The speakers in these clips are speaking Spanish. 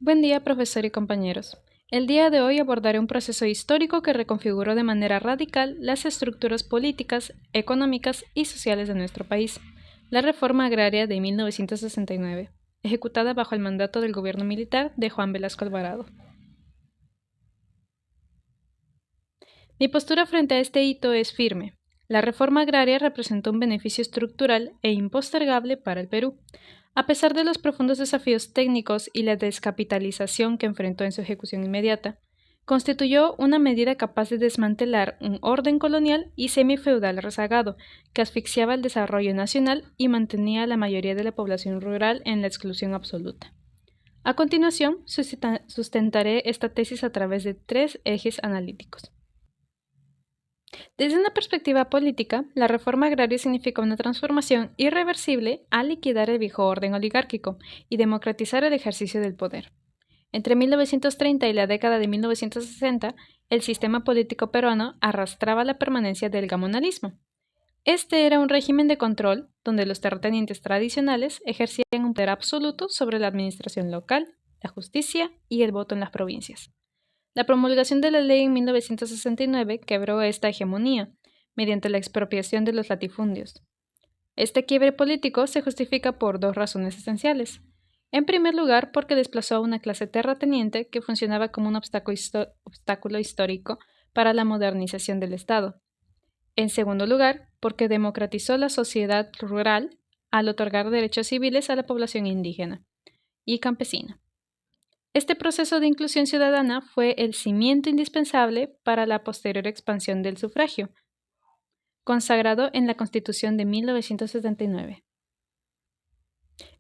Buen día, profesor y compañeros. El día de hoy abordaré un proceso histórico que reconfiguró de manera radical las estructuras políticas, económicas y sociales de nuestro país, la reforma agraria de 1969, ejecutada bajo el mandato del gobierno militar de Juan Velasco Alvarado. Mi postura frente a este hito es firme. La reforma agraria representó un beneficio estructural e impostergable para el Perú. A pesar de los profundos desafíos técnicos y la descapitalización que enfrentó en su ejecución inmediata, constituyó una medida capaz de desmantelar un orden colonial y semifeudal rezagado que asfixiaba el desarrollo nacional y mantenía a la mayoría de la población rural en la exclusión absoluta. A continuación, sustentaré esta tesis a través de tres ejes analíticos. Desde una perspectiva política, la reforma agraria significa una transformación irreversible al liquidar el viejo orden oligárquico y democratizar el ejercicio del poder. Entre 1930 y la década de 1960, el sistema político peruano arrastraba la permanencia del gamonalismo. Este era un régimen de control donde los terratenientes tradicionales ejercían un poder absoluto sobre la administración local, la justicia y el voto en las provincias. La promulgación de la ley en 1969 quebró esta hegemonía, mediante la expropiación de los latifundios. Este quiebre político se justifica por dos razones esenciales. En primer lugar, porque desplazó a una clase terrateniente que funcionaba como un obstáculo histórico para la modernización del Estado. En segundo lugar, porque democratizó la sociedad rural al otorgar derechos civiles a la población indígena y campesina. Este proceso de inclusión ciudadana fue el cimiento indispensable para la posterior expansión del sufragio, consagrado en la Constitución de 1979.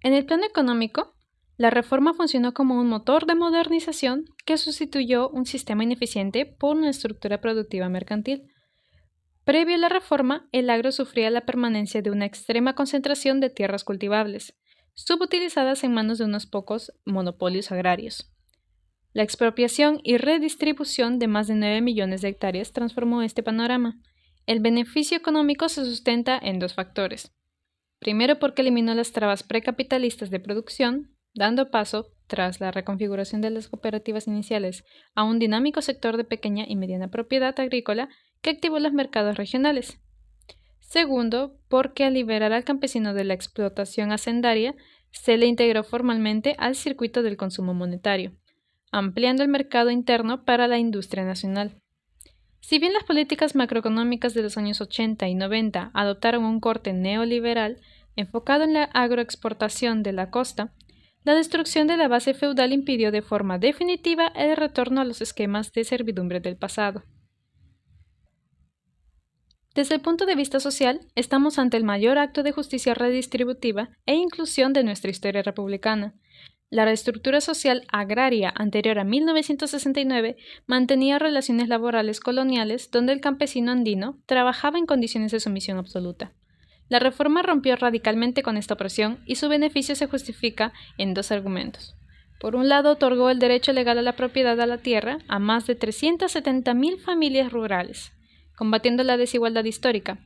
En el plano económico, la reforma funcionó como un motor de modernización que sustituyó un sistema ineficiente por una estructura productiva mercantil. Previo a la reforma, el agro sufría la permanencia de una extrema concentración de tierras cultivables, subutilizadas en manos de unos pocos monopolios agrarios. La expropiación y redistribución de más de 9 millones de hectáreas transformó este panorama. El beneficio económico se sustenta en dos factores. Primero, porque eliminó las trabas precapitalistas de producción, dando paso, tras la reconfiguración de las cooperativas iniciales, a un dinámico sector de pequeña y mediana propiedad agrícola que activó los mercados regionales. Segundo, porque al liberar al campesino de la explotación hacendaria, se le integró formalmente al circuito del consumo monetario, ampliando el mercado interno para la industria nacional. Si bien las políticas macroeconómicas de los años 80 y 90 adoptaron un corte neoliberal enfocado en la agroexportación de la costa, la destrucción de la base feudal impidió de forma definitiva el retorno a los esquemas de servidumbre del pasado. Desde el punto de vista social, estamos ante el mayor acto de justicia redistributiva e inclusión de nuestra historia republicana. La reestructura social agraria anterior a 1969 mantenía relaciones laborales coloniales donde el campesino andino trabajaba en condiciones de sumisión absoluta. La reforma rompió radicalmente con esta opresión y su beneficio se justifica en dos argumentos. Por un lado, otorgó el derecho legal a la propiedad de la tierra a más de 370.000 familias rurales, combatiendo la desigualdad histórica.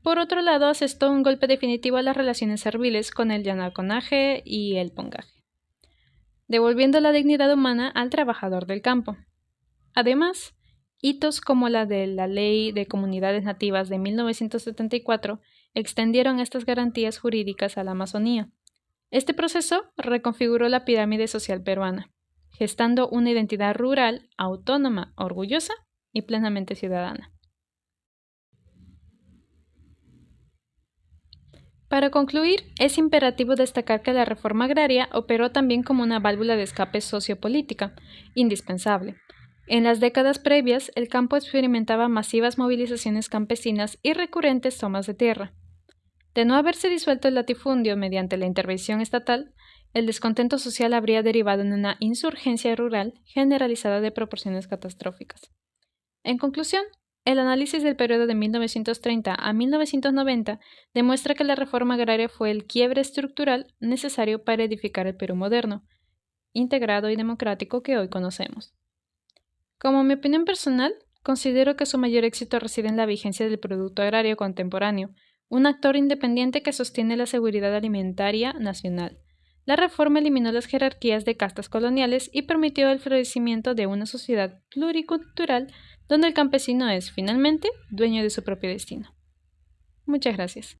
Por otro lado, asestó un golpe definitivo a las relaciones serviles con el yanaconaje y el pongaje, devolviendo la dignidad humana al trabajador del campo. Además, hitos como la de la Ley de Comunidades Nativas de 1974 extendieron estas garantías jurídicas a la Amazonía. Este proceso reconfiguró la pirámide social peruana, gestando una identidad rural, autónoma, orgullosa y plenamente ciudadana. Para concluir, es imperativo destacar que la reforma agraria operó también como una válvula de escape sociopolítica, indispensable. En las décadas previas, el campo experimentaba masivas movilizaciones campesinas y recurrentes tomas de tierra. De no haberse disuelto el latifundio mediante la intervención estatal, el descontento social habría derivado en una insurgencia rural generalizada de proporciones catastróficas. En conclusión, el análisis del periodo de 1930 a 1990 demuestra que la reforma agraria fue el quiebre estructural necesario para edificar el Perú moderno, integrado y democrático que hoy conocemos. Como mi opinión personal, considero que su mayor éxito reside en la vigencia del producto agrario contemporáneo, un actor independiente que sostiene la seguridad alimentaria nacional, La reforma eliminó las jerarquías de castas coloniales y permitió el florecimiento de una sociedad pluricultural donde el campesino es, finalmente, dueño de su propio destino. Muchas gracias.